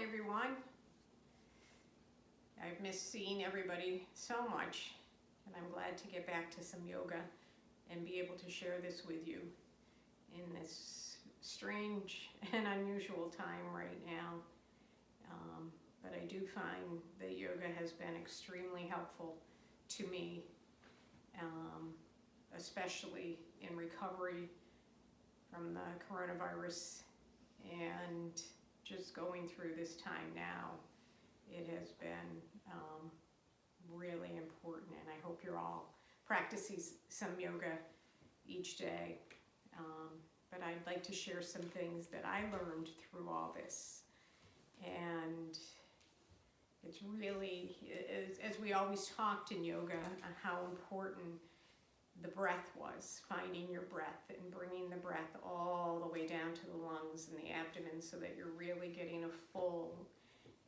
everyone. I've missed seeing everybody so much, and I'm glad to get back to some yoga and be able to share this with you in this strange and unusual time right now. But I do find that yoga has been extremely helpful to me, especially in recovery from the coronavirus and just going through this time now. It has been really important, and I hope you're all practicing some yoga each day. But I'd like to share some things that I learned through all this. And it's really, as we always talked in yoga, how important the breath was, finding your breath and bringing the breath all the way down to the lungs and the abdomen so that you're really getting a full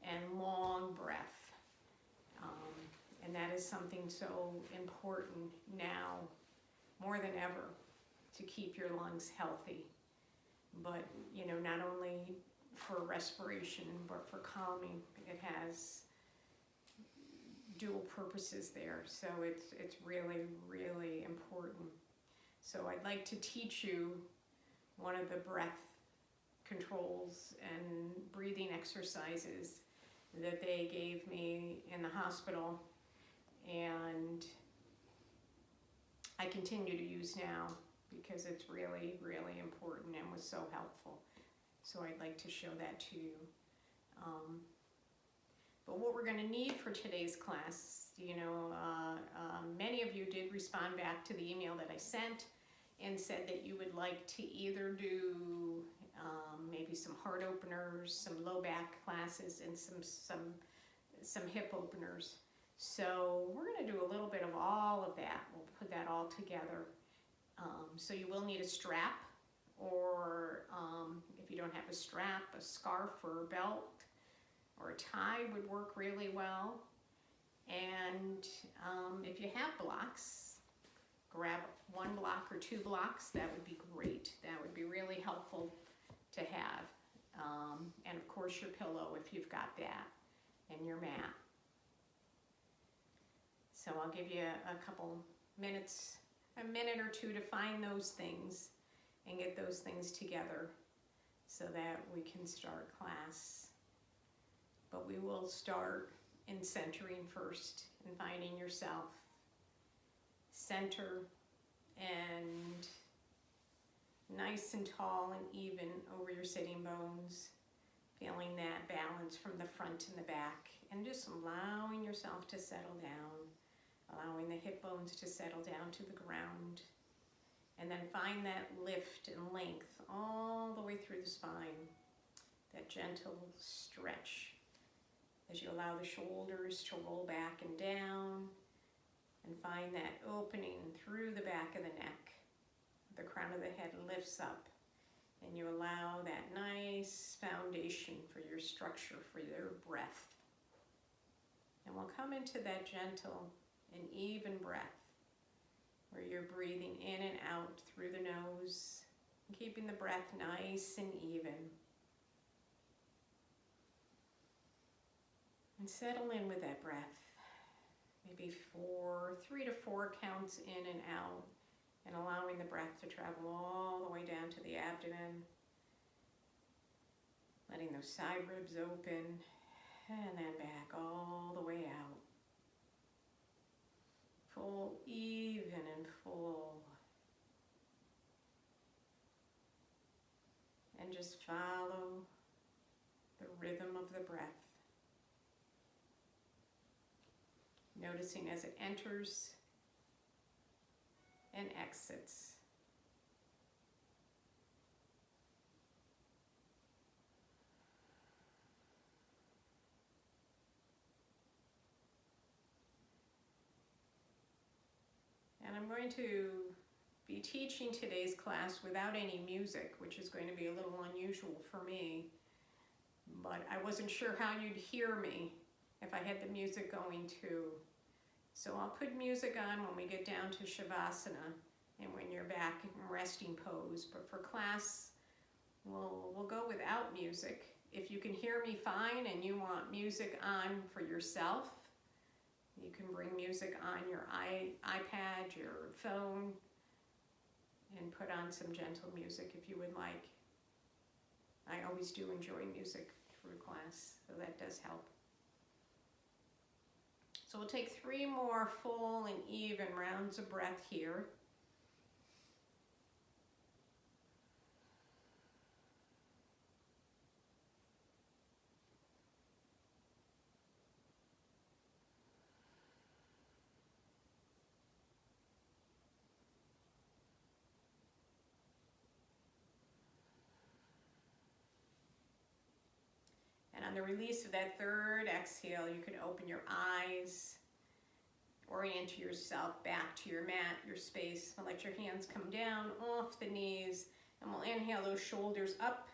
and long breath. And that is something so important now, more than ever, to keep your lungs healthy. But, not only for respiration, but for calming. It has dual purposes there. So it's really, really important. So I'd like to teach you one of the breath controls and breathing exercises that they gave me in the hospital, and I continue to use now because it's really, really important and was so helpful. So I'd like to show that to you. But what we're going to need for today's class, many of you did respond back to the email that I sent and said that you would like to either do maybe some heart openers, some low back classes, and some hip openers. So we're going to do a little bit of all of that. We'll put that all together. So you will need a strap, or if you don't have a strap, a scarf or a belt or a tie would work really well. And if you have blocks, grab one block or two blocks. That would be great. That would be really helpful to have. And of course your pillow if you've got that, and your mat. So I'll give you a couple minutes, a minute or two to find those things and get those things together so that we can start class. But we will start in centering first and finding yourself. Center and nice and tall and even over your sitting bones. Feeling that balance from the front and the back, and just allowing yourself to settle down. Allowing the hip bones to settle down to the ground. And then find that lift and length all the way through the spine. That gentle stretch as you allow the shoulders to roll back and down. And find that opening through the back of the neck. The crown of the head lifts up. And you allow that nice foundation for your structure, for your breath. And we'll come into that gentle and even breath where you're breathing in and out through the nose, and keeping the breath nice and even. And settle in with that breath. Maybe 3 to 4 counts in and out, and allowing the breath to travel all the way down to the abdomen. Letting those side ribs open, and then back all the way out. Full, even and full. And just follow the rhythm of the breath. Noticing as it enters and exits. And I'm going to be teaching today's class without any music, which is going to be a little unusual for me. But I wasn't sure how you'd hear me if I had the music going too. So I'll put music on when we get down to Shavasana and when you're back in resting pose. But for class, we'll go without music, If you can hear me fine and you want music on for yourself, you can bring music on your iPad, your phone, and put on some gentle music if you would like. I always do enjoy music through class, so that does help. So we'll take 3 more full and even rounds of breath here. And on the release of that third exhale, you can open your eyes, orient yourself back to your mat, your space, and let your hands come down off the knees. And we'll inhale those shoulders up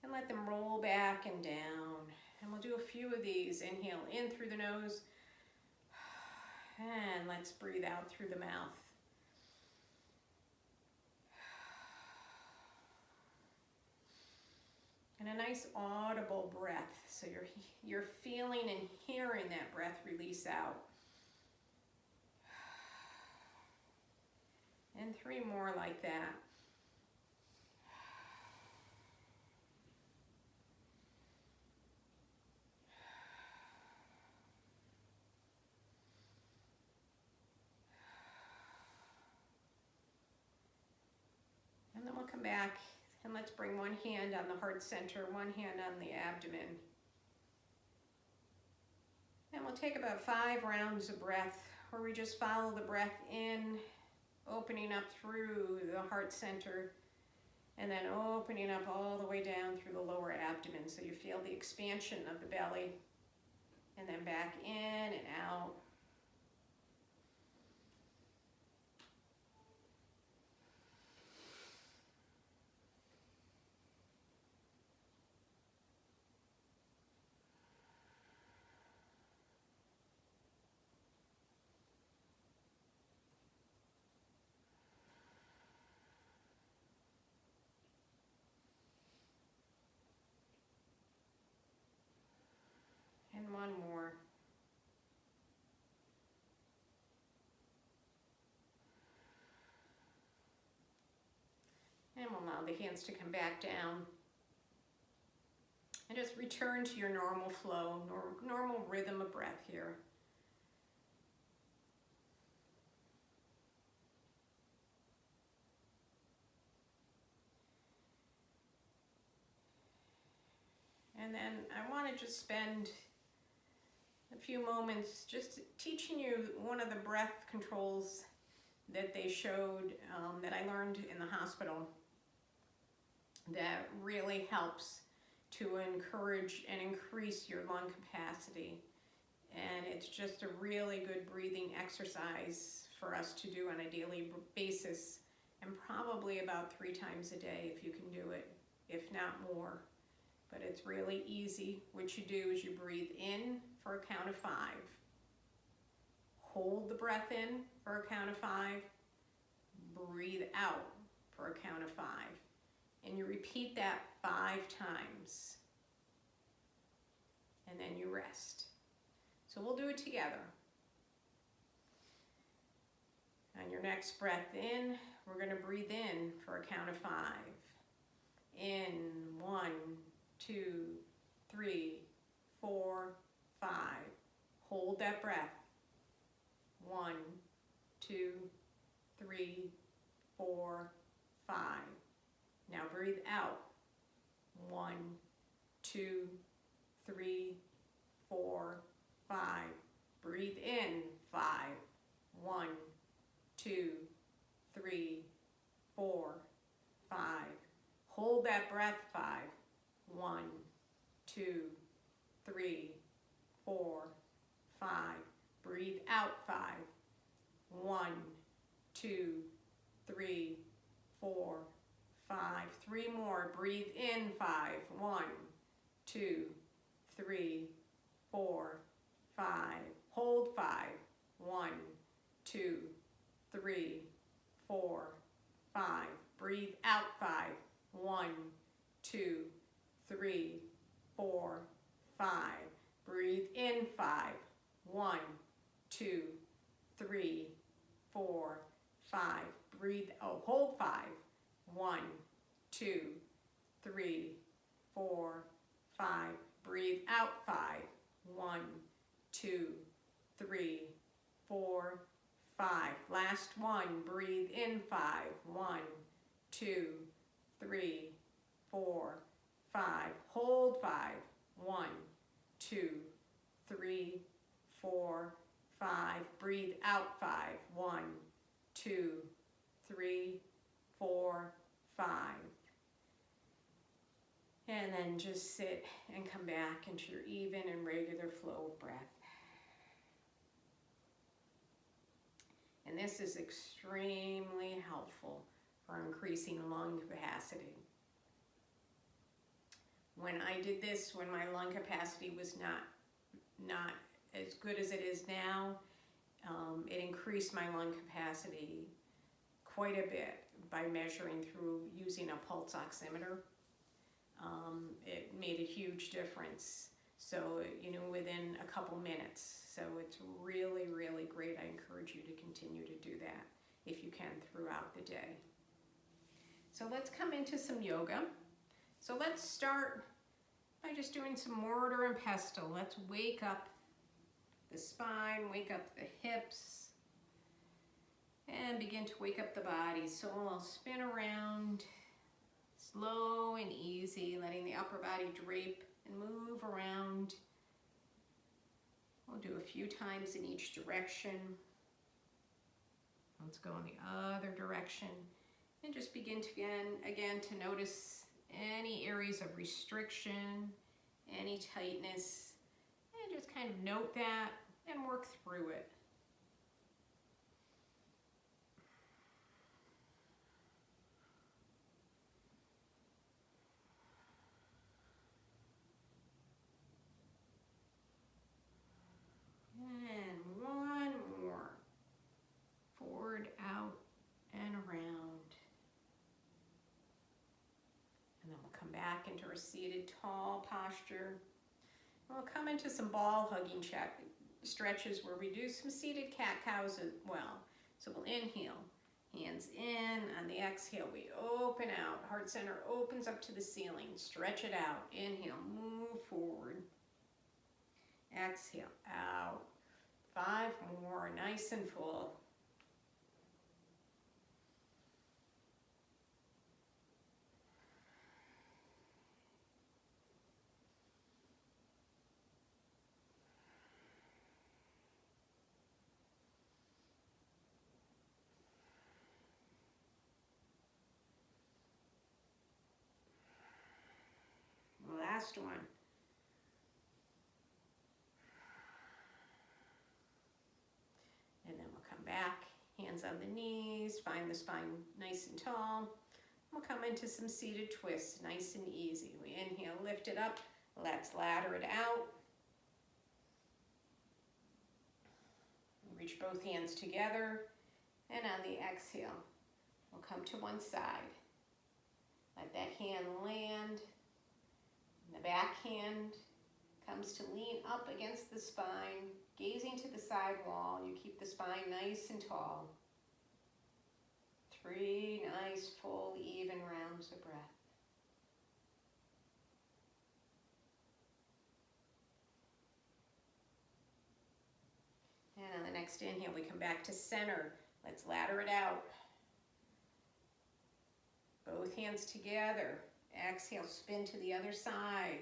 and let them roll back and down. And we'll do a few of these. Inhale in through the nose, and let's breathe out through the mouth. And a nice audible breath, so you're feeling and hearing that breath release out. And 3 more like that. And then we'll come back and let's bring one hand on the heart center, one hand on the abdomen. And we'll take about 5 rounds of breath where we just follow the breath in, opening up through the heart center, and then opening up all the way down through the lower abdomen. So you feel the expansion of the belly, and then back in and out. And one more. And we'll allow the hands to come back down. And just return to your normal flow, normal rhythm of breath here. And then I want to just spend a few moments just teaching you one of the breath controls that they showed, that I learned in the hospital, that really helps to encourage and increase your lung capacity. And it's just a really good breathing exercise for us to do on a daily basis, and probably about 3 times a day if you can do it, if not more. But it's really easy. What you do is you breathe in for a count of 5. Hold the breath in for a count of 5. Breathe out for a count of 5. And you repeat that 5 times. And then you rest. So we'll do it together. On your next breath in, we're going to breathe in for a count of 5. In 1, 2, 3, 4, 5. Hold that breath. 1, 2, 3, 4, 5. Now breathe out. 1, 2, 3, 4, 5. Breathe in. 5. 1, 2, 3, 4, 5. Hold that breath. 5. 1, 2, 3, 4, 5. Breathe out. 5. 1, 2, 3, 4, 5. 3 more. Breathe in. 5. 1, 2, 3, 4, 5. Hold. 5. 1, 2, 3, 4, 5. Breathe out. 5. 1, 2, 3, 4, 5. Breathe in 5. 1, 2, 3, 4, 5. Breathe, hold 5. 1, 2, 3, 4, 5. Breathe out 5. 1, 2, 3, 4, 5. Last one. Breathe in 5. 1, 2, 3, 4, 5. Hold 5. 1, 2, 3, 4, 5. Breathe out 5. 1, 2, 3, 4, 5. And then just sit and come back into your even and regular flow of breath. And this is extremely helpful for increasing lung capacity. When I did this, when my lung capacity was not as good as it is now, it increased my lung capacity quite a bit by measuring through using a pulse oximeter. It made a huge difference. So, within a couple minutes. So it's really, really great. I encourage you to continue to do that if you can throughout the day. So let's come into some yoga. So let's start by just doing some mortar and pestle. Let's wake up the spine, wake up the hips, and begin to wake up the body. So I'll spin around slow and easy, letting the upper body drape and move around. We'll do a few times in each direction. Let's go in the other direction and just begin to again to notice any areas of restriction, any tightness, and just kind of note that and work through it. And one more. Forward, out, and around. And then we'll come back into our seated tall posture. And we'll come into some ball hugging stretches where we do some seated cat-cows as well. So we'll inhale, hands in. On the exhale, we open out. Heart center opens up to the ceiling. Stretch it out. Inhale, move forward. Exhale, out. 5 more, nice and full. Last one. And then we'll come back, hands on the knees, find the spine nice and tall. We'll come into some seated twists, nice and easy. We inhale, lift it up, let's ladder it out. Reach both hands together, and on the exhale, we'll come to one side. Let that hand land. The back hand comes to lean up against the spine, gazing to the side wall. You keep the spine nice and tall. 3 nice, full, even rounds of breath. And on the next inhale, we come back to center. Let's ladder it out. Both hands together. Exhale, spin to the other side.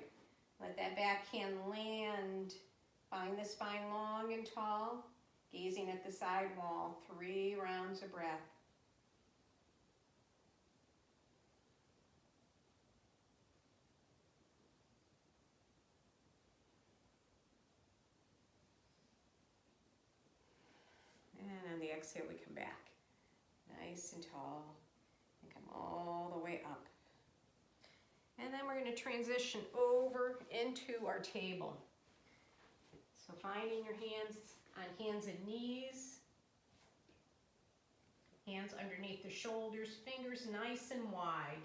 Let that back hand land. Find the spine long and tall, gazing at the side wall. 3 rounds of breath. And on the exhale, we come back. Nice and tall. And come all the way up. And then we're going to transition over into our table. So finding your hands on hands and knees. Hands underneath the shoulders, fingers nice and wide.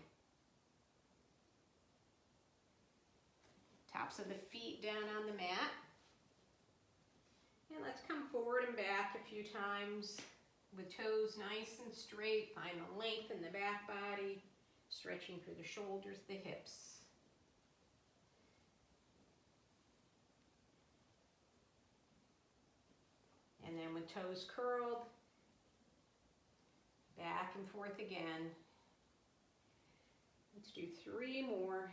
Tops of the feet down on the mat. And let's come forward and back a few times with toes nice and straight. Find the length in the back body, stretching through the shoulders, the hips. And then with toes curled, back and forth again. Let's do 3 more.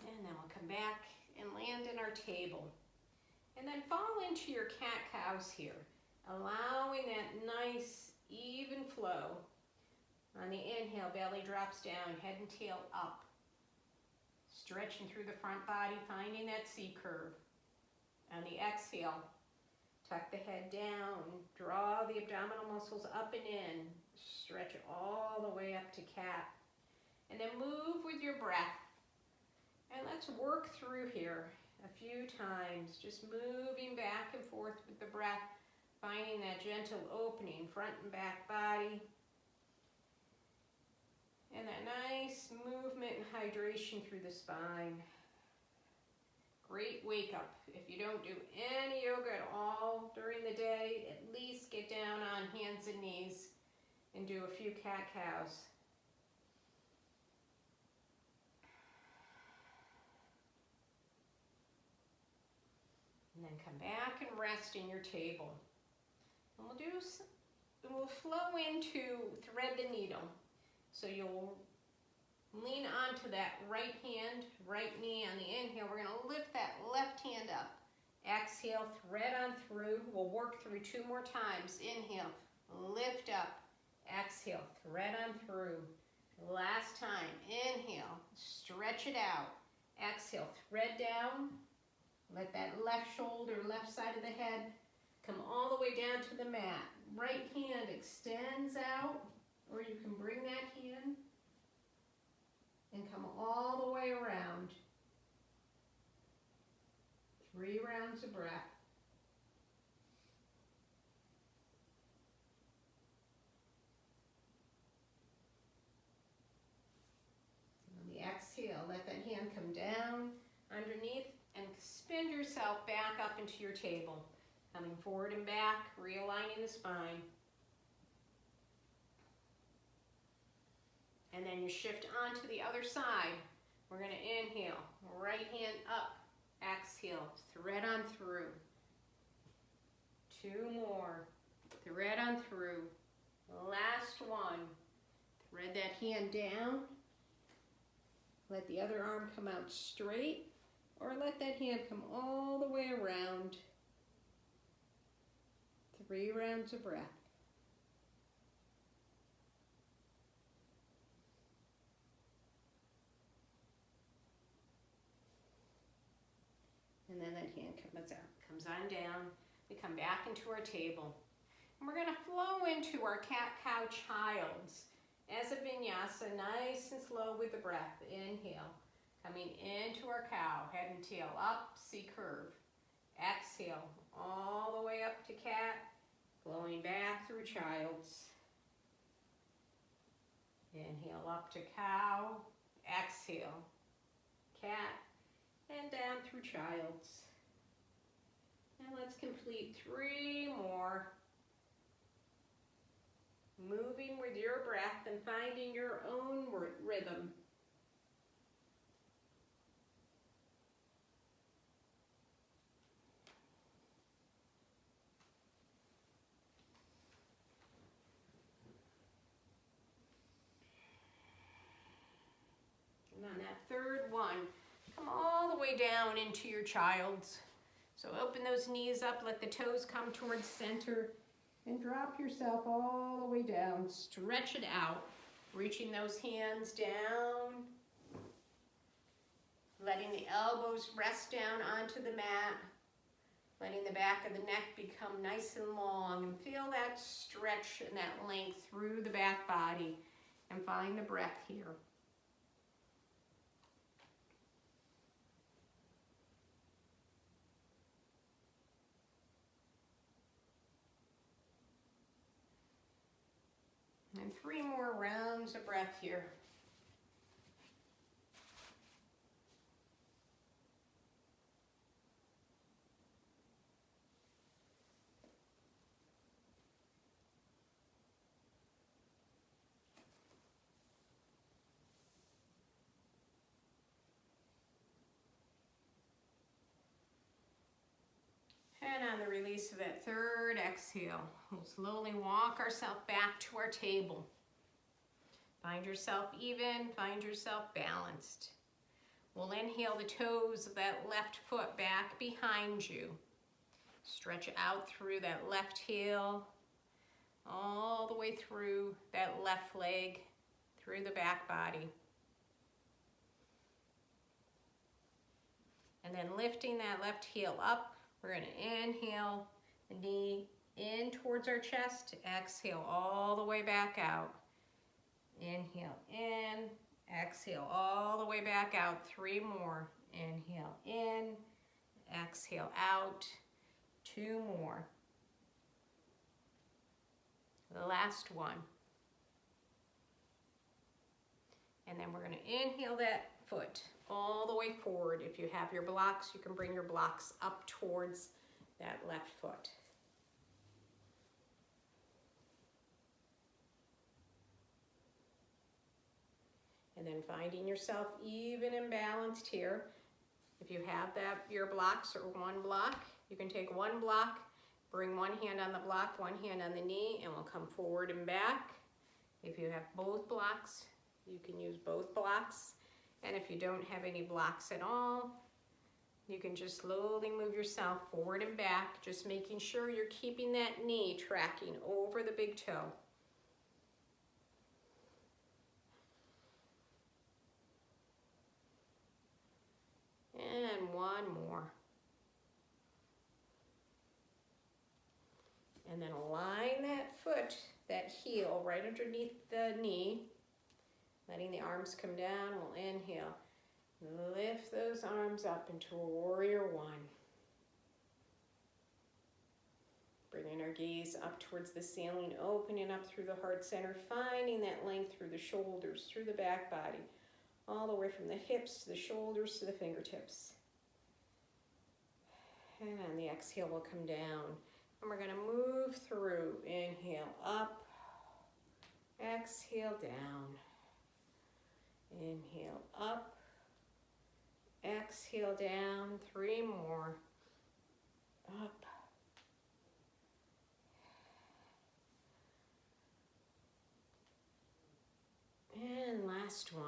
And then we'll come back and land in our table. And then fall into your cat-cows here, allowing that nice, even flow. On the inhale, belly drops down, head and tail up. Stretching through the front body, finding that C curve. On the exhale, tuck the head down, draw the abdominal muscles up and in. Stretch it all the way up to cat. And then move with your breath. And let's work through here a few times, just moving back and forth with the breath, finding that gentle opening, front and back body. And that nice movement and hydration through the spine. Great wake up. If you don't do any yoga at all during the day, at least get down on hands and knees and do a few cat-cows. And then come back and rest in your table. And we'll flow into thread the needle. So you'll lean onto that right hand, right knee on the inhale. We're going to lift that left hand up. Exhale, thread on through. We'll work through 2 more times. Inhale, lift up. Exhale, thread on through. Last time. Inhale, stretch it out. Exhale, thread down. Let that left shoulder, left side of the head come all the way down to the mat. Right hand extends out. Or you can bring that hand and come all the way around. 3 rounds of breath. On the exhale, let that hand come down underneath and spin yourself back up into your table. Coming forward and back, realigning the spine. And then you shift on to the other side. We're going to inhale, right hand up, exhale, thread on through. 2 more, thread on through. Last one, thread that hand down. Let the other arm come out straight, or let that hand come all the way around. 3 rounds of breath. And then that hand comes on down. We come back into our table. And we're going to flow into our cat-cow childs as a vinyasa, nice and slow with the breath. Inhale, coming into our cow, head and tail up, C curve. Exhale, all the way up to cat, flowing back through child's. Inhale up to cow, exhale, cat, and down through child's. And let's complete 3 more. Moving with your breath and finding your own rhythm. And on that 3rd one, come all the way down into your child's. So open those knees up, let the toes come towards center, and drop yourself all the way down. Stretch it out, reaching those hands down, letting the elbows rest down onto the mat, letting the back of the neck become nice and long, and feel that stretch and that length through the back body, and find the breath here. 3 more rounds of breath here. And on the release of that third exhale, we'll slowly walk ourselves back to our table. Find yourself even, find yourself balanced. We'll inhale the toes of that left foot back behind you. Stretch out through that left heel, all the way through that left leg, through the back body. And then lifting that left heel up, we're going to inhale the knee in towards our chest, exhale all the way back out. Inhale in, exhale all the way back out. 3 more. Inhale in, exhale out. 2 more. The last one. And then we're going to inhale that foot all the way forward. If you have your blocks, you can bring your blocks up towards that left foot. And then finding yourself even and balanced here. If you have your blocks or one block, you can take one block, bring one hand on the block, one hand on the knee, and we'll come forward and back. If you have both blocks, you can use both blocks. And if you don't have any blocks at all, you can just slowly move yourself forward and back, just making sure you're keeping that knee tracking over the big toe. And 1 more. And then align that foot, that heel, right underneath the knee. Letting the arms come down, we'll inhale. Lift those arms up into a warrior 1. Bringing our gaze up towards the ceiling, opening up through the heart center, finding that length through the shoulders, through the back body, all the way from the hips to the shoulders to the fingertips. And on the exhale, we'll come down. And we're going to move through. Inhale up, exhale down. Inhale up, exhale down. 3 more. Up. And last one.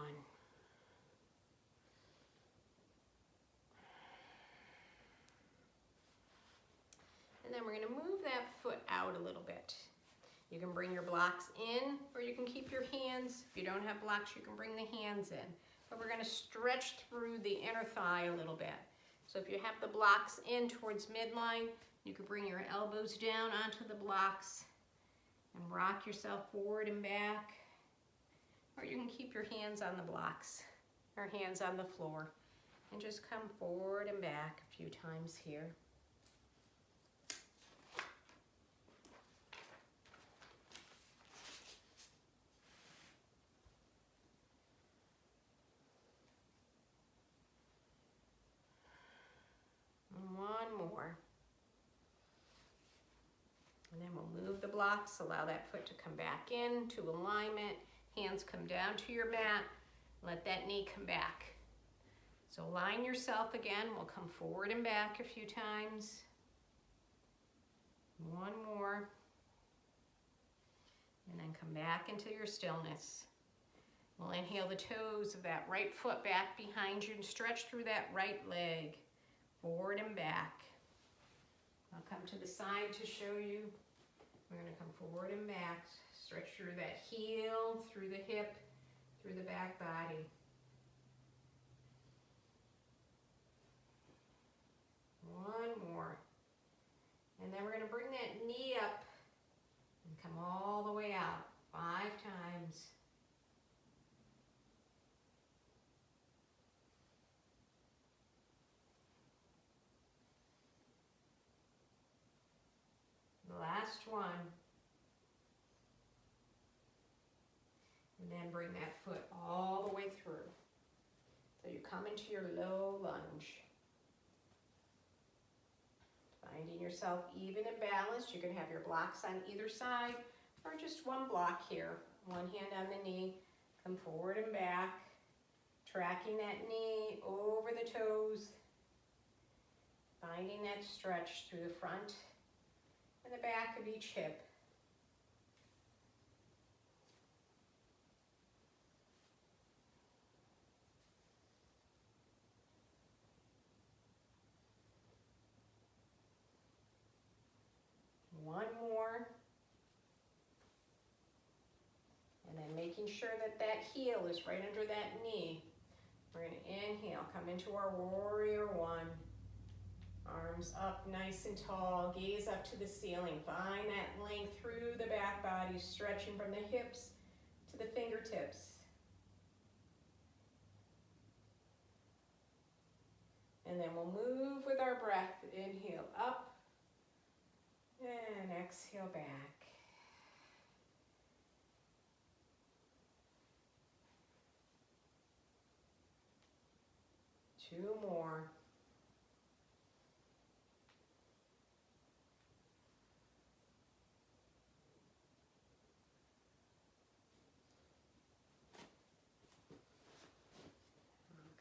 And then we're going to move that foot out a little bit. You can bring your blocks in, or you can keep your hands. If you don't have blocks, you can bring the hands in. But we're going to stretch through the inner thigh a little bit. So if you have the blocks in towards midline, you can bring your elbows down onto the blocks and rock yourself forward and back. Or you can keep your hands on the blocks, or hands on the floor, and just come forward and back a few times here. And then we'll move the blocks, allow that foot to come back into alignment. Hands come down to your mat. Let that knee come back. So align yourself again. We'll come forward and back a few times. 1 more. And then come back into your stillness. We'll inhale the toes of that right foot back behind you and stretch through that right leg. Forward and back. I'll come to the side to show you. We're going to come forward and back. Stretch through that heel, through the hip, through the back body. 1 more. And then we're going to bring that knee up and come all the way out. 5 times. The last one. then bring that foot all the way through. So you come into your low lunge. Finding yourself even and balanced. You can have your blocks on either side or just one block here. One hand on the knee, come forward and back, tracking that knee over the toes, finding that stretch through the front and the back of each hip. One more. And then making sure that that heel is right under that knee. We're going to inhale, come into our warrior one. Arms up nice and tall, gaze up to the ceiling. Find that length through the back body, stretching from the hips to the fingertips. And then we'll move with our breath. Inhale up and exhale back. Two more.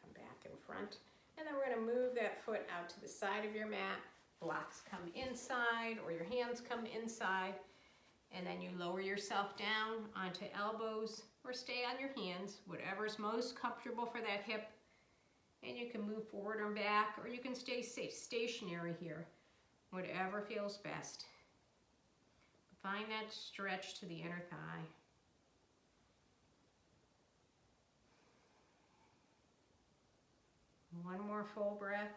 Come back in front. And then we're going to move that foot out to the side of your mat. Blocks come inside or your hands come inside. And then you lower yourself down onto elbows or stay on your hands, whatever's most comfortable for that hip. And you can move forward or back, or you can stay stationary here, whatever feels best. Find that stretch to the inner thigh. One more full breath.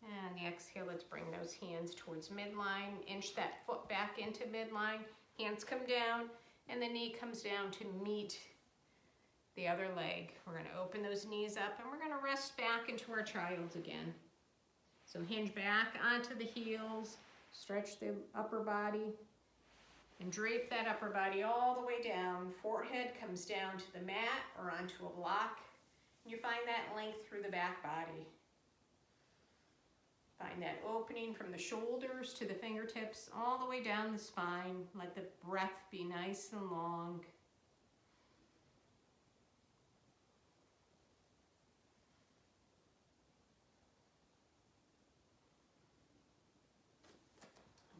And the exhale, let's bring those hands towards midline. Inch that foot back into midline. Hands come down, and the knee comes down to meet the other leg. We're going to open those knees up, and we're going to rest back into our child's again. So hinge back onto the heels, stretch the upper body, and drape that upper body all the way down. Forehead comes down to the mat or onto a block. And you find that length through the back body. Find that opening from the shoulders to the fingertips, all the way down the spine. Let the breath be nice and long.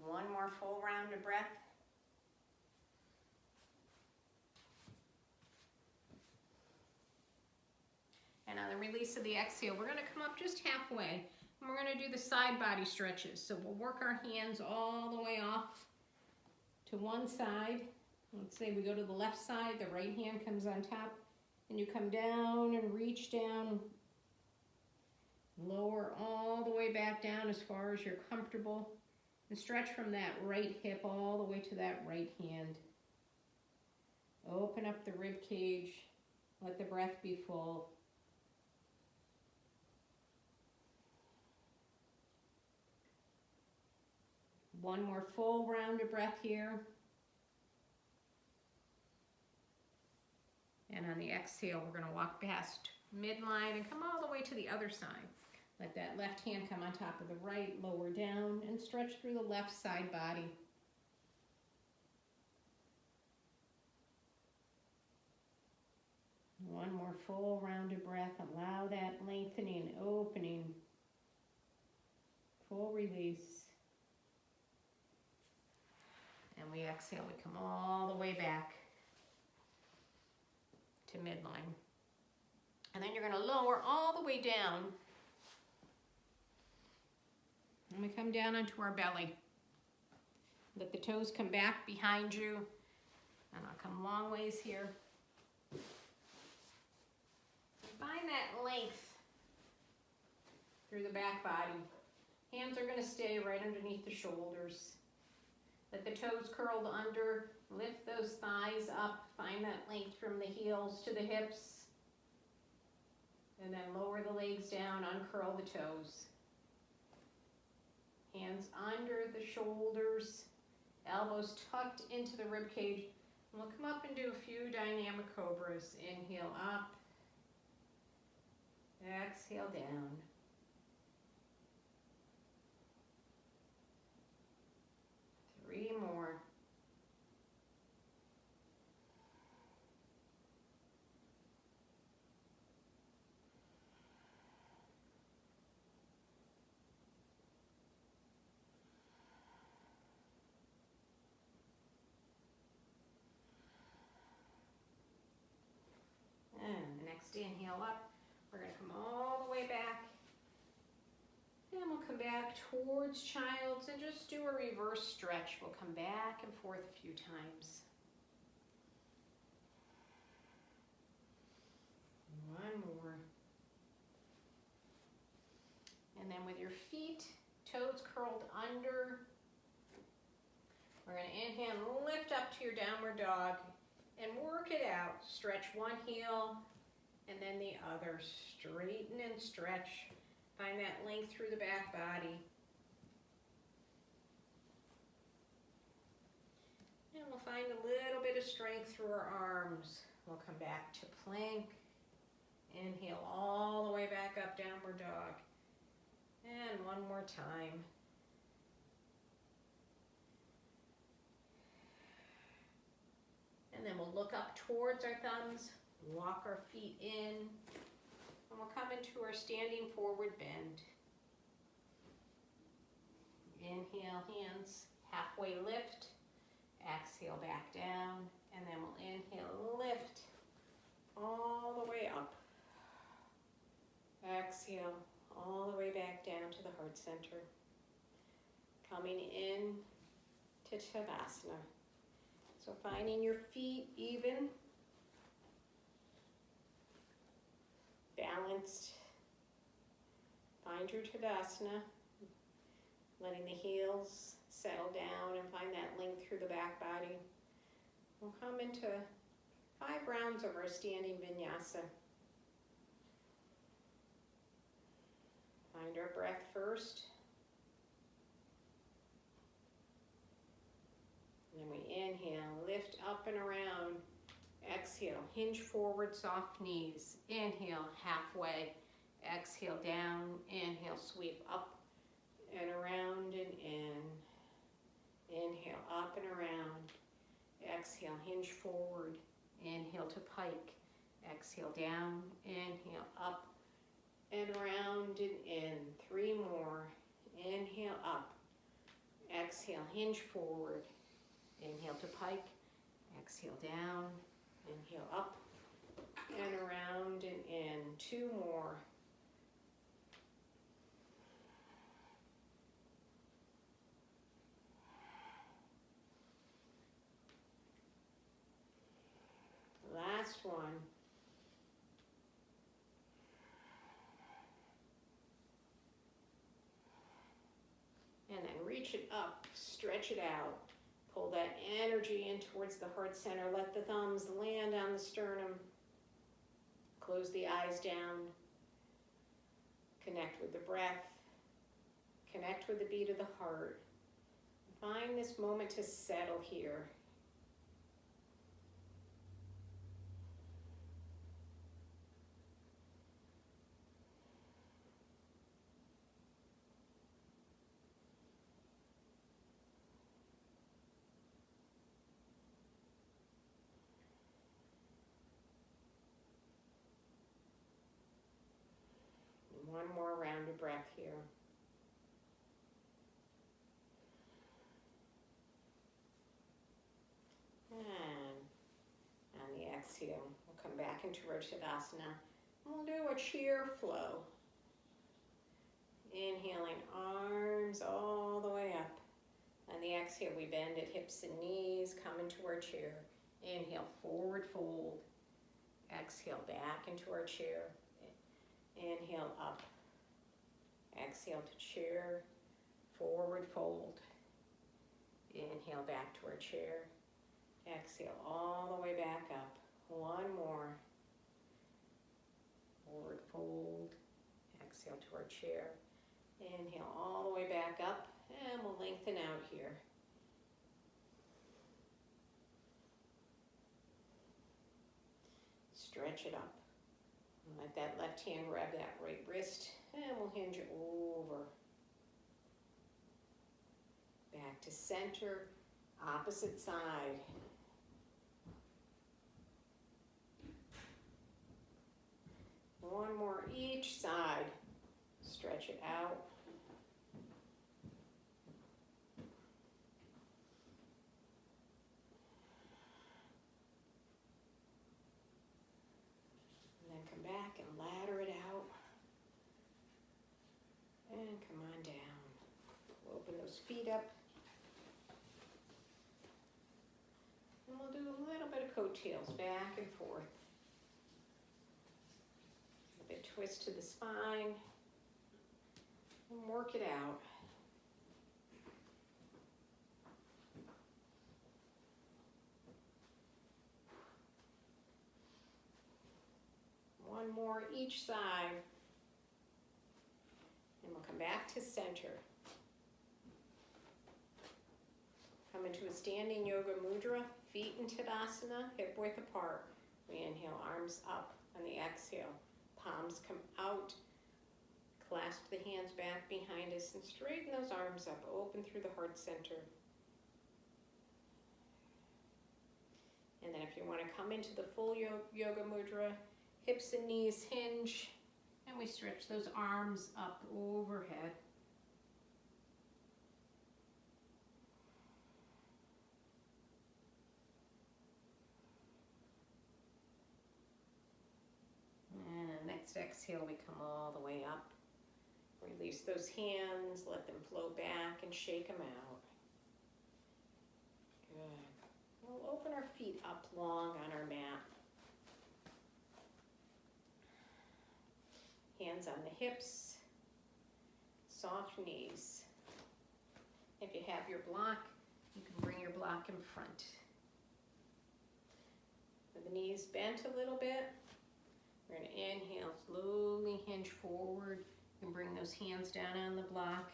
One more full round of breath. And on the release of the exhale, we're going to come up just halfway. And we're going to do the side body stretches. So we'll work our hands all the way off to one side. Let's say we go to the left side, the right hand comes on top, and you come down and reach down. Lower all the way back down as far as you're comfortable. And stretch from that right hip all the way to that right hand. Open up the rib cage. Let the breath be full. One more full round of breath here. And on the exhale, we're going to walk past midline and come all the way to the other side. Let that left hand come on top of the right, lower down, and stretch through the left side body. One more full round of breath. Allow that lengthening, opening, full release. And we exhale, we come all the way back to midline. And then you're going to lower all the way down. And we come down onto our belly. Let the toes come back behind you. And I'll come long ways here. Find that length through the back body. Hands are going to stay right underneath the shoulders. Let the toes curled under. Lift those thighs up. Find that length from the heels to the hips. And then lower the legs down, uncurl the toes. Hands under the shoulders, Elbows tucked into the rib cage. And we'll come up and do a few dynamic cobras. Inhale up. Exhale down. Three more. And next inhale up. We're going to come all the way back. And we'll come back towards child's and just do a reverse stretch. We'll come back and forth a few times. One more. And then with your feet, toes curled under, we're going to inhale and lift up to your downward dog and work it out. Stretch one heel and then the other. Straighten and stretch. Find that length through the back body. And we'll find a little bit of strength through our arms. We'll come back to plank. Inhale all the way back up, downward dog. And one more time. And then we'll look up towards our thumbs, walk our feet in, and we'll come into our standing forward bend. Inhale, hands halfway lift. Exhale, back down. And then we'll inhale, lift all the way up. Exhale, all the way back down to the heart center. Coming in to Tadasana. So finding your feet even, balanced. Find your Tadasana, letting the heels settle down and find that length through the back body. We'll come into 5 rounds of our standing vinyasa. Find our breath first. And then we inhale, lift up and around. Exhale, hinge forward, soft knees. Inhale, halfway. Exhale, down. Inhale, sweep up and around and in. Inhale, up and around. Exhale, hinge forward. Inhale to pike. Exhale, down. Inhale, up and around and in. 3 more. Inhale, up. Exhale, hinge forward. Inhale to pike. Exhale, down. Inhale, up and around and in. 2 more. Last one. And then reach it up, stretch it out. Pull that energy in towards the heart center. Let the thumbs land on the sternum. Close the eyes down. Connect with the breath. Connect with the beat of the heart. Find this moment to settle here. One more round of breath here. And on the exhale, we'll come back into our Tadasana. We'll do a chair flow. Inhaling, arms all the way up. On the exhale, we bend at hips and knees, come into our chair. Inhale, forward fold. Exhale, back into our chair. Inhale, up. Exhale to chair, forward fold. Inhale, back to our chair. Exhale, all the way back up. 1 more. Forward fold. Exhale to our chair. Inhale, all the way back up. And we'll lengthen out here. stretch it up. And let that left hand grab that right wrist, and we'll hinge over. Back to center, opposite side. One more each side. Stretch it out. And then come back and ladder it out. And come on down. We'll open those feet up. And we'll do a little bit of coattails back and forth. A bit twist to the spine. And work it out. One more each side. And we'll come back to center. Come into a standing yoga mudra, feet in Tadasana, hip width apart. We inhale, arms up on the exhale. Palms come out. Clasp the hands back behind us and straighten those arms up, open through the heart center. And then if you want to come into the full yoga mudra, hips and knees hinge, and we stretch those arms up overhead. And next exhale, we come all the way up. Release those hands, let them flow back and shake them out. Good. We'll open our feet up long on our mat. Hands on the hips, soft knees. If you have your block, you can bring your block in front. With the knees bent a little bit, we're going to inhale, slowly hinge forward. You can bring those hands down on the block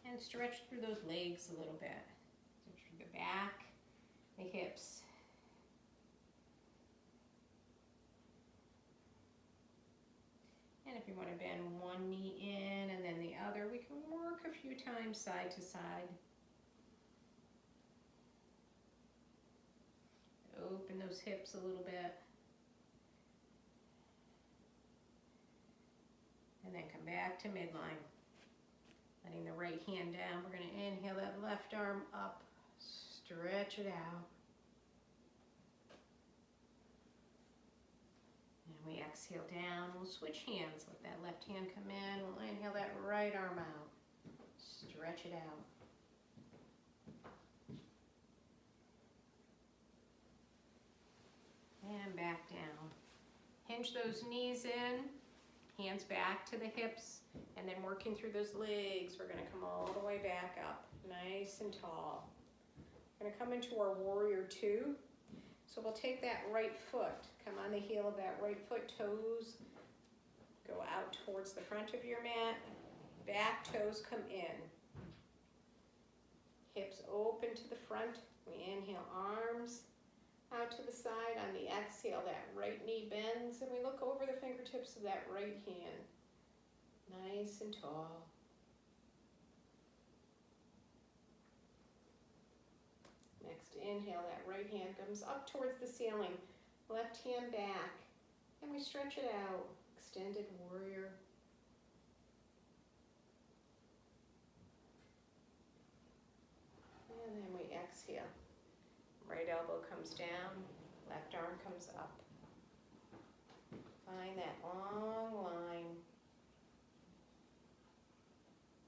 and stretch through those legs a little bit. Stretch through the back, the hips. And if you want to bend one knee in and then the other, we can work a few times side to side. Open those hips a little bit. And then come back to midline. Letting the right hand down. We're going to inhale that left arm up. Stretch it out. And we exhale down. We'll switch hands. Let that left hand come in. We'll inhale that right arm out. Stretch it out. And back down. Hinge those knees in. Hands back to the hips, and then working through those legs, we're going to come all the way back up, nice and tall. We're going to come into our warrior two. So we'll take that right foot, come on the heel of that right foot, toes go out towards the front of your mat, back toes come in. Hips open to the front, we inhale, arms out to the side. On the exhale, that right knee bends, and we look over the fingertips of that right hand. Nice and tall. Next, inhale, that right hand comes up towards the ceiling. Left hand back, and we stretch it out. Extended warrior. And then we exhale. Right elbow comes down, left arm comes up. Find that long line.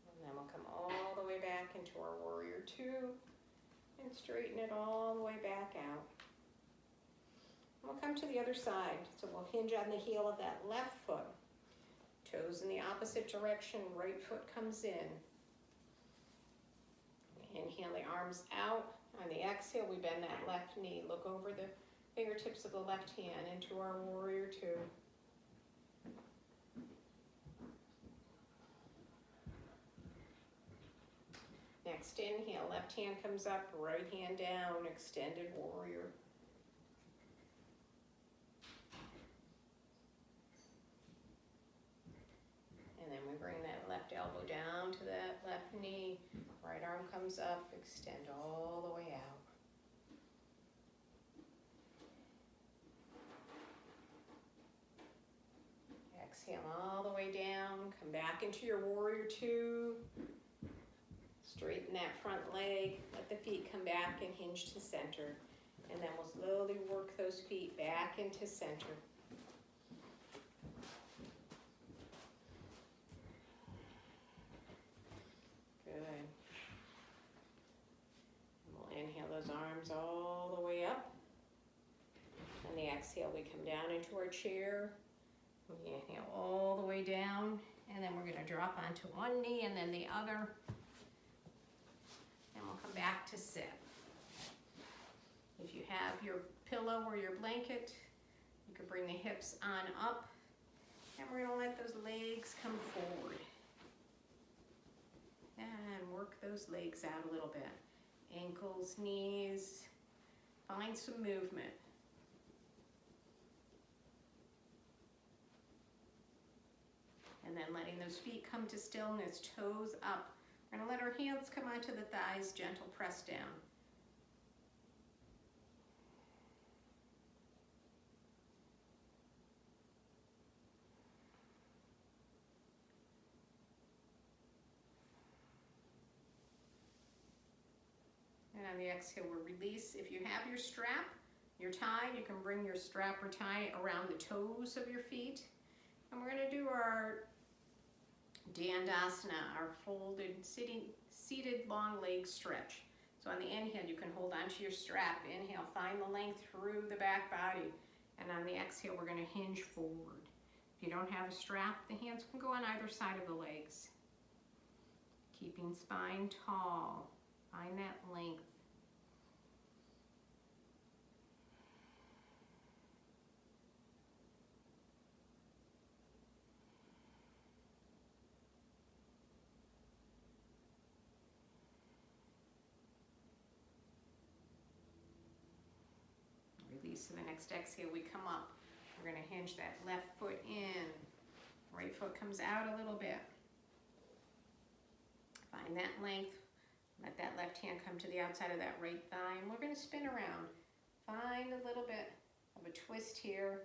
And then we'll come all the way back into our warrior two and straighten it all the way back out. And we'll come to the other side. So we'll hinge on the heel of that left foot. Toes in the opposite direction, right foot comes in. Inhale the arms out. On the exhale, we bend that left knee. Look over the fingertips of the left hand into our warrior two. Next inhale, left hand comes up, right hand down, extended warrior. arm comes up, extend all the way out. Exhale all the way down, come back into your warrior two. Straighten that front leg, let the feet come back and hinge to center. And then we'll slowly work those feet back into center. Good. And we'll inhale those arms all the way up. And the exhale, we come down into our chair. We inhale all the way down. And then we're going to drop onto one knee and then the other. And we'll come back to sit. If you have your pillow or your blanket, you can bring the hips on up. And we're going to let those legs come forward. And work those legs out a little bit. Ankles, knees, find some movement. And then letting those feet come to stillness, toes up. We're going to let our hands come onto the thighs, gentle press down. And on the exhale, we'll release. If you have your strap, your tie, you can bring your strap or tie around the toes of your feet. And we're going to do our Dandasana, our folded, seated long leg stretch. So on the inhale, you can hold onto your strap. Inhale, find the length through the back body. And on the exhale, we're going to hinge forward. If you don't have a strap, the hands can go on either side of the legs. Keeping spine tall. Find that length. Release to the next exhale, we come up. We're going to hinge that left foot in. Right foot comes out a little bit. Find that length. Let that left hand come to the outside of that right thigh. And we're going to spin around. Find a little bit of a twist here.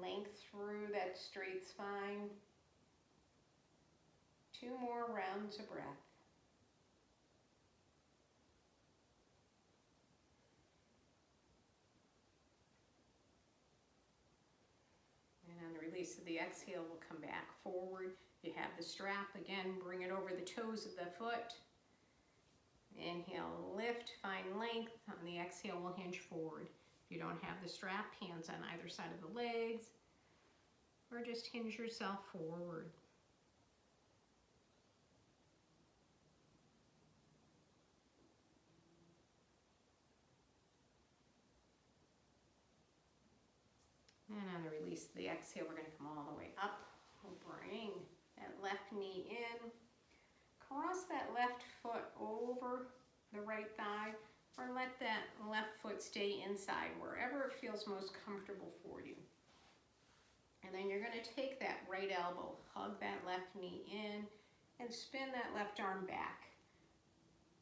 Length through that straight spine. 2 more rounds of breath. Release of the exhale, we'll come back forward. If you have the strap, again, bring it over the toes of the foot. Inhale, lift, find length. On the exhale, we'll hinge forward. If you don't have the strap, hands on either side of the legs, or just hinge yourself forward. And on the release of the exhale, we're going to come all the way up. We'll bring that left knee in. Cross that left foot over the right thigh, or let that left foot stay inside, wherever it feels most comfortable for you. And then you're going to take that right elbow, hug that left knee in, and spin that left arm back.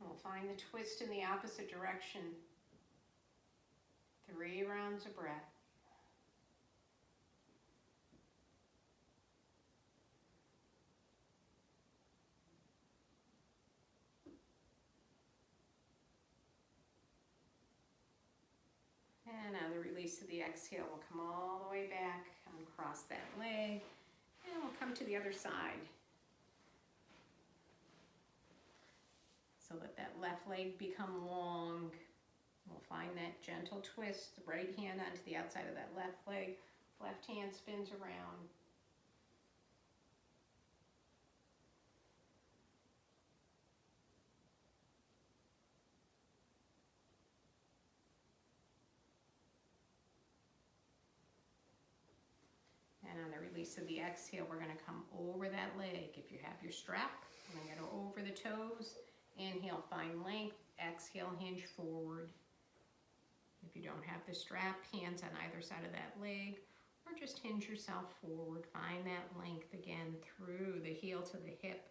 And we'll find the twist in the opposite direction. 3 rounds of breath. And on the release of the exhale, we'll come all the way back, uncross that leg, and we'll come to the other side. So let that left leg become long. We'll find that gentle twist, right hand onto the outside of that left leg, left hand spins around. And on the release of the exhale, we're going to come over that leg. If you have your strap, I'm going to go over the toes. Inhale, find length. Exhale, hinge forward. If you don't have the strap, hands on either side of that leg, or just hinge yourself forward. Find that length again through the heel to the hip.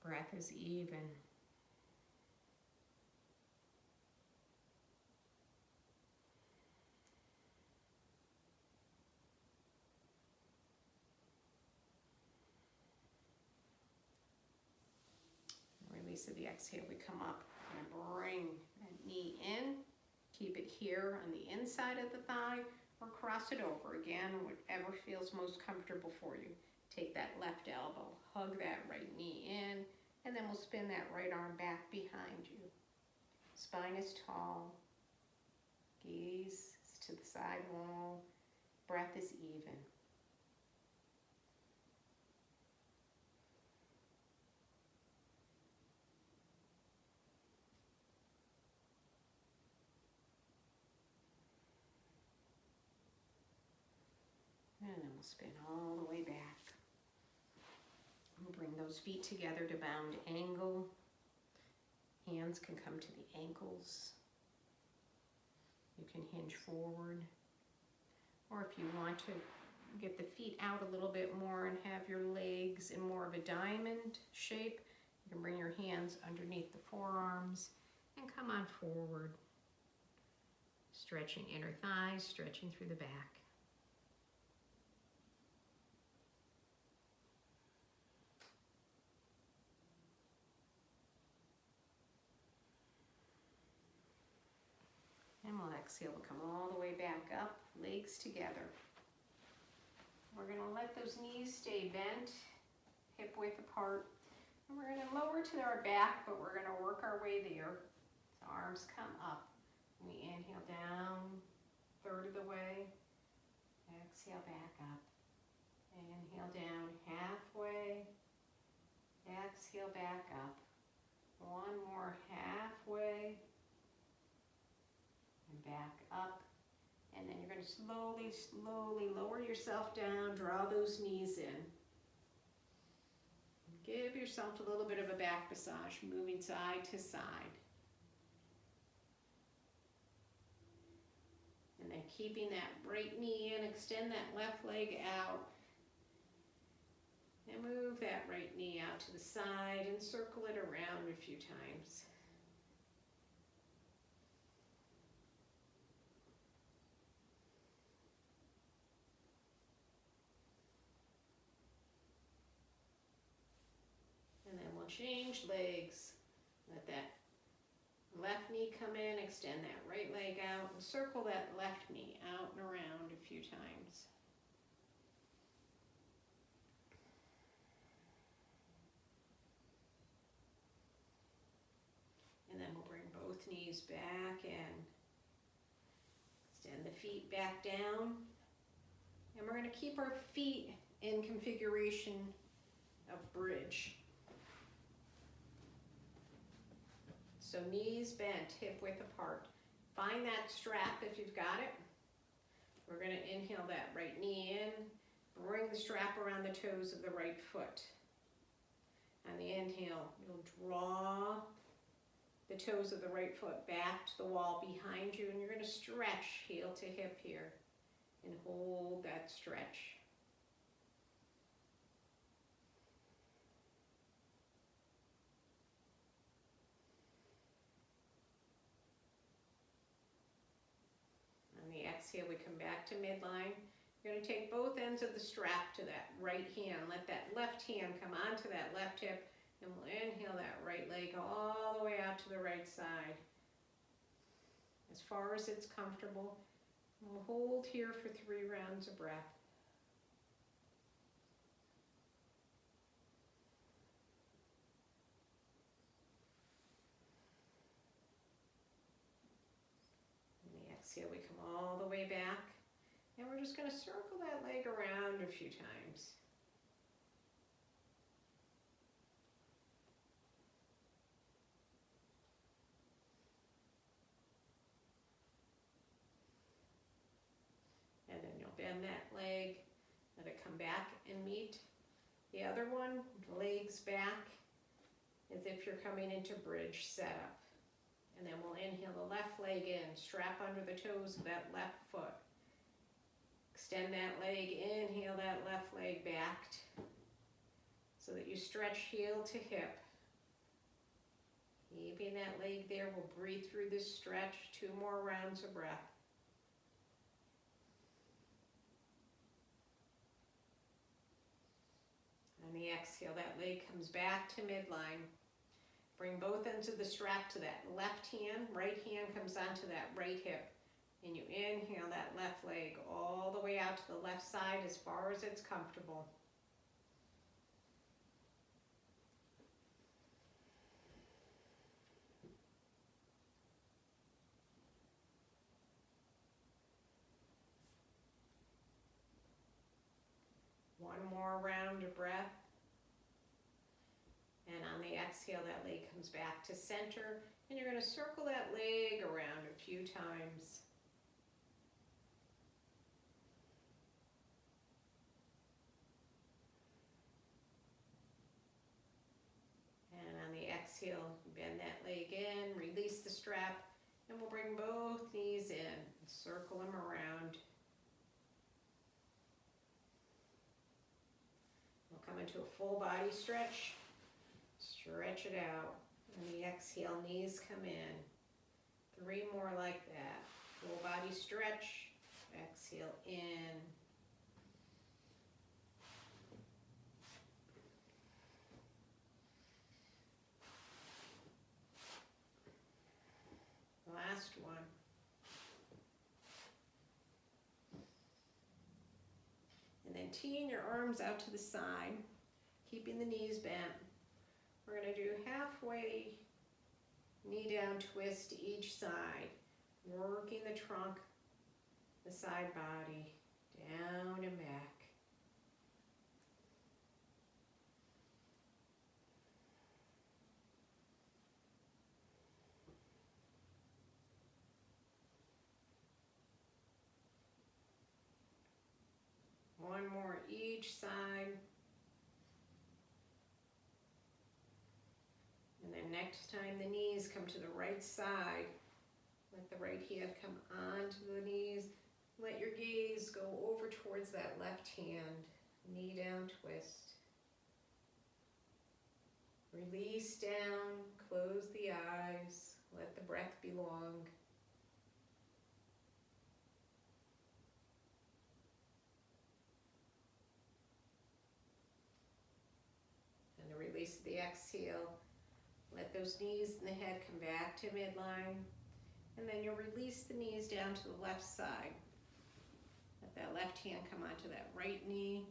Breath is even. Release of the exhale, we come up and bring that knee in. Keep it here on the inside of the thigh or cross it over. Again, whatever feels most comfortable for you. Take that left elbow, hug that right knee in, and then we'll spin that right arm back behind you. Spine is tall, gaze is to the side wall, breath is even. And then we'll spin all the way back. We'll bring those feet together to bound angle. Hands can come to the ankles. You can hinge forward. Or if you want to get the feet out a little bit more and have your legs in more of a diamond shape, you can bring your hands underneath the forearms and come on forward. Stretching inner thighs, stretching through the back. And we'll exhale, we'll come all the way back up, legs together. We're gonna let those knees stay bent, hip width apart. And we're gonna lower to our back, but we're gonna work our way there. So arms come up. We inhale down, third of the way. Exhale back up. Inhale down halfway. Exhale back up. One more halfway. And back up, and then you're going to slowly, slowly lower yourself down, draw those knees in. Give yourself a little bit of a back massage, moving side to side. And then keeping that right knee in, extend that left leg out. And move that right knee out to the side and circle it around a few times. Change legs. Let that left knee come in, extend that right leg out, and circle that left knee out and around a few times. And then we'll bring both knees back in. Extend the feet back down. And we're going to keep our feet in configuration of bridge. So knees bent, hip width apart. Find that strap if you've got it. We're going to inhale that right knee in. Bring the strap around the toes of the right foot. On the inhale, you'll draw the toes of the right foot back to the wall behind you, and you're going to stretch heel to hip here and hold that stretch. Exhale, we come back to midline. You're going to take both ends of the strap to that right hand. Let that left hand come onto that left hip, and we'll inhale that right leg all the way out to the right side. As far as it's comfortable. We'll hold here for 3 rounds of breath. Exhale, we come all the way back, and we're just going to circle that leg around a few times. And then you'll bend that leg, let it come back and meet the other one, legs back, as if you're coming into bridge setup. And then we'll inhale the left leg in, strap under the toes of that left foot. Extend that leg, inhale that left leg back so that you stretch heel to hip. Keeping that leg there. We'll breathe through this stretch. 2 more rounds of breath. On the exhale, that leg comes back to midline. Bring both ends of the strap to that left hand. Right hand comes onto that right hip. And you inhale that left leg all the way out to the left side as far as it's comfortable. One more round of breath. And on the exhale, that leg comes back to center. And you're going to circle that leg around a few times. And on the exhale, bend that leg in, release the strap, and we'll bring both knees in and circle them around. We'll come into a full body stretch. Stretch it out. On the exhale, knees come in. 3 more like that. Full body stretch. Exhale in. Last one. And then teeing your arms out to the side, keeping the knees bent. We're going to do halfway knee down twist to each side, working the trunk, the side body, down and back. One more each side. And then next time the knees come to the right side, let the right hand come onto the knees. Let your gaze go over towards that left hand. Knee down twist. Release down, close the eyes, let the breath be long. And the release of the exhale. Let those knees and the head come back to midline. And then you'll release the knees down to the left side. Let that left hand come onto that right knee.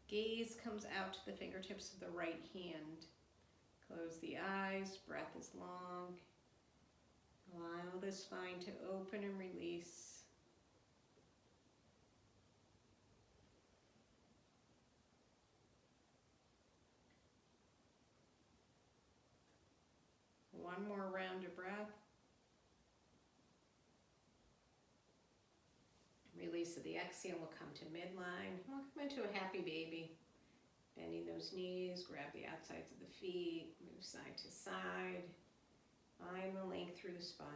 Gaze comes out to the fingertips of the right hand. Close the eyes, breath is long. Allow the spine to open and release. One more round of breath. Release of the exhale, we'll come to midline. We'll come into a happy baby. Bending those knees, grab the outsides of the feet, move side to side. Find the length through the spine.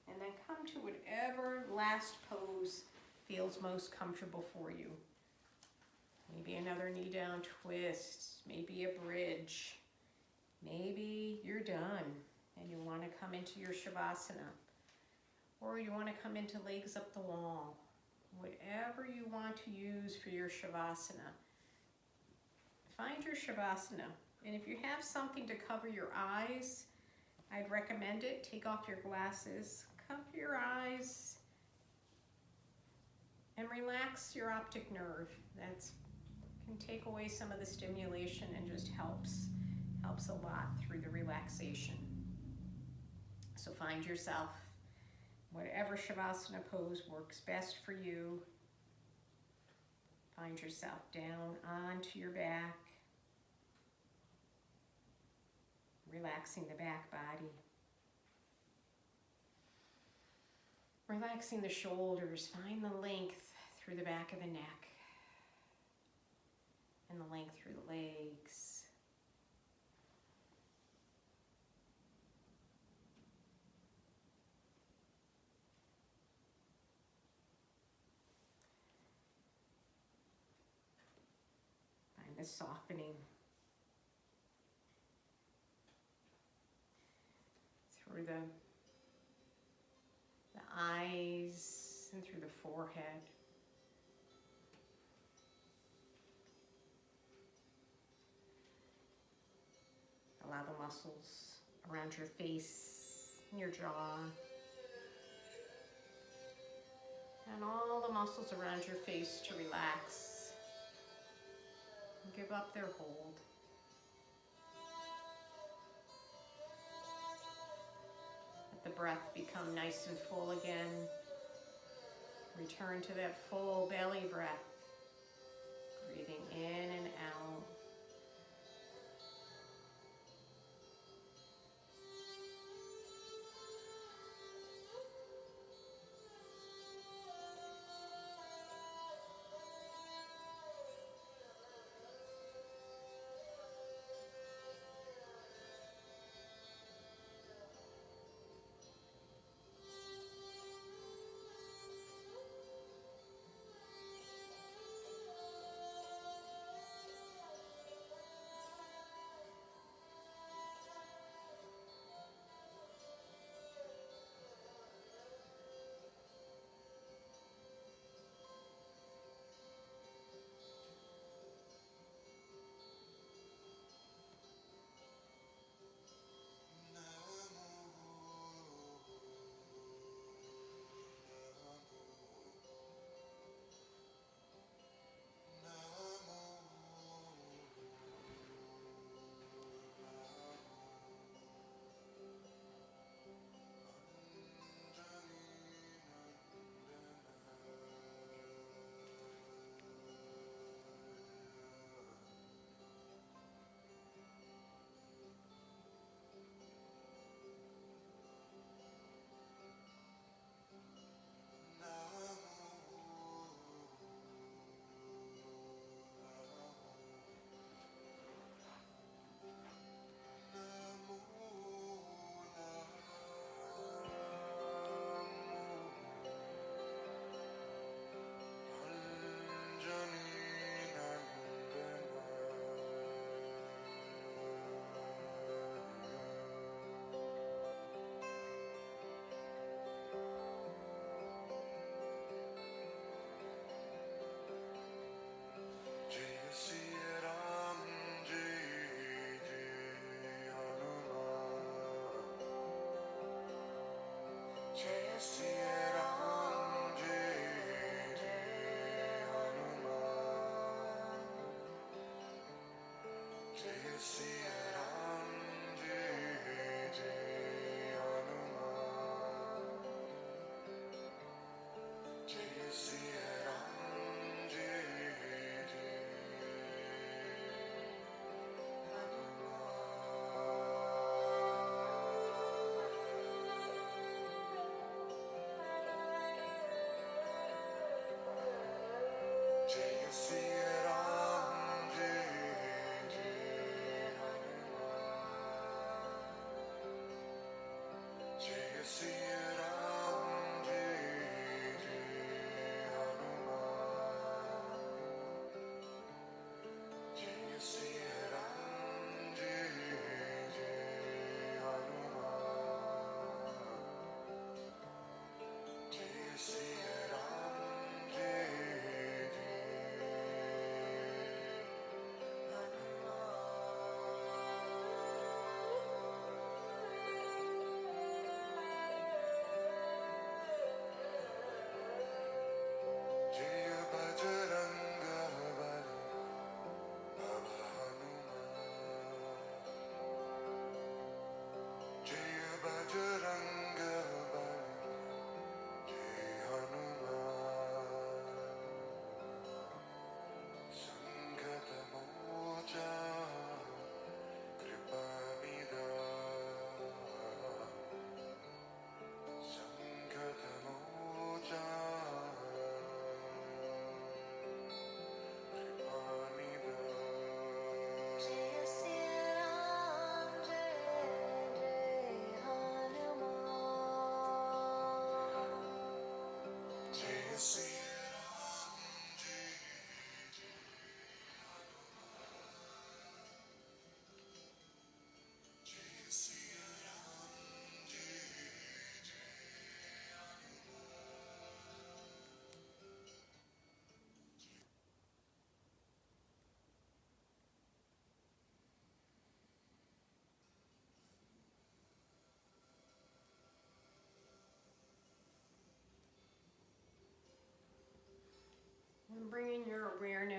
And then come to whatever last pose feels most comfortable for you. Maybe another knee down twist, maybe a bridge. Maybe you're done and you want to come into your Shavasana, or you want to come into legs up the wall. Whatever you want to use for your Shavasana. Find your Shavasana, and if you have something to cover your eyes, I'd recommend it. Take off your glasses, cover your eyes, and relax your optic nerve. That can take away some of the stimulation and just helps a lot through the relaxation. So find yourself, whatever Shavasana pose works best for you. Find yourself down onto your back, relaxing the back body. Relaxing the shoulders, find the length through the back of the neck and the length through the legs. is softening through the eyes and through the forehead. Allow the muscles around your face and your jaw and all the muscles around your face to relax and give up their hold. Let the breath become nice and full again. Return to that full belly breath, breathing in and out.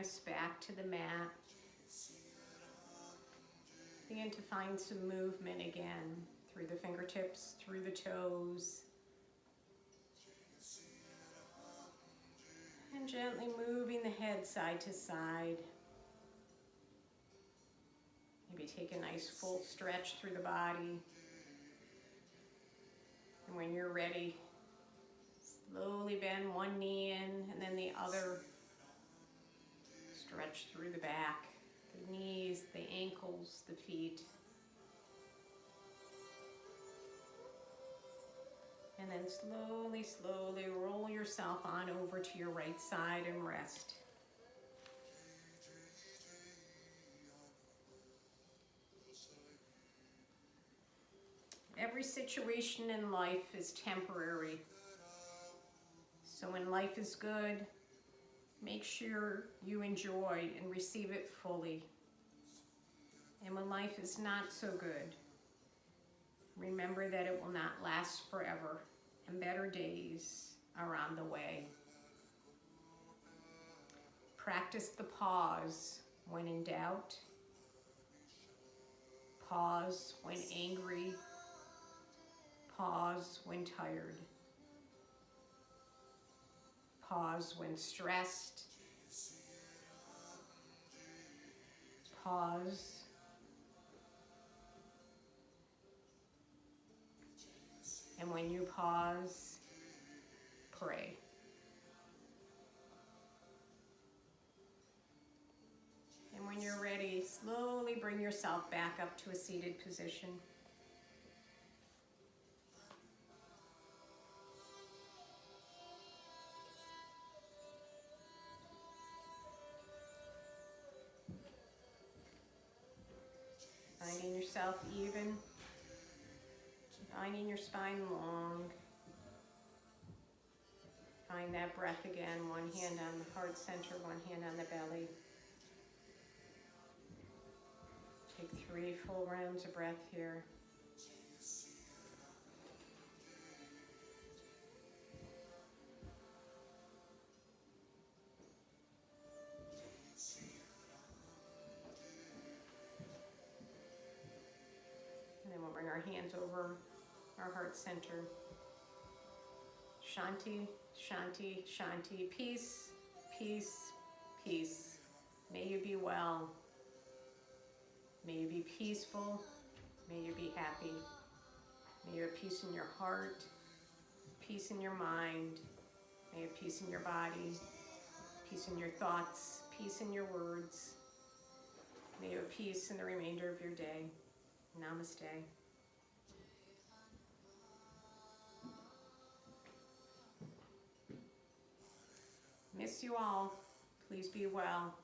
awareness back to the mat. Begin to find some movement again through the fingertips, through the toes. And gently moving the head side to side. Maybe take a nice full stretch through the body. And when you're ready, slowly bend one knee in and then the other. Stretch through the back, the knees, the ankles, the feet. And then slowly, slowly roll yourself on over to your right side and rest. Every situation in life is temporary. So when life is good, make sure you enjoy and receive it fully. And when life is not so good, remember that it will not last forever, and better days are on the way. Practice the pause when in doubt. Pause when angry. Pause when tired. Pause when stressed. Pause. And when you pause, pray. And when you're ready, slowly bring yourself back up to a seated position. Finding yourself even, finding your spine long. Find that breath again, one hand on the heart center, one hand on the belly. Take 3 full rounds of breath here. And then we'll bring our hands over our heart center. Shanti, Shanti, Shanti. Peace, peace, peace. May you be well. May you be peaceful. May you be happy. May you have peace in your heart, peace in your mind. May you have peace in your body, peace in your thoughts, peace in your words. May you have peace in the remainder of your day. Namaste. Miss you all. Please be well.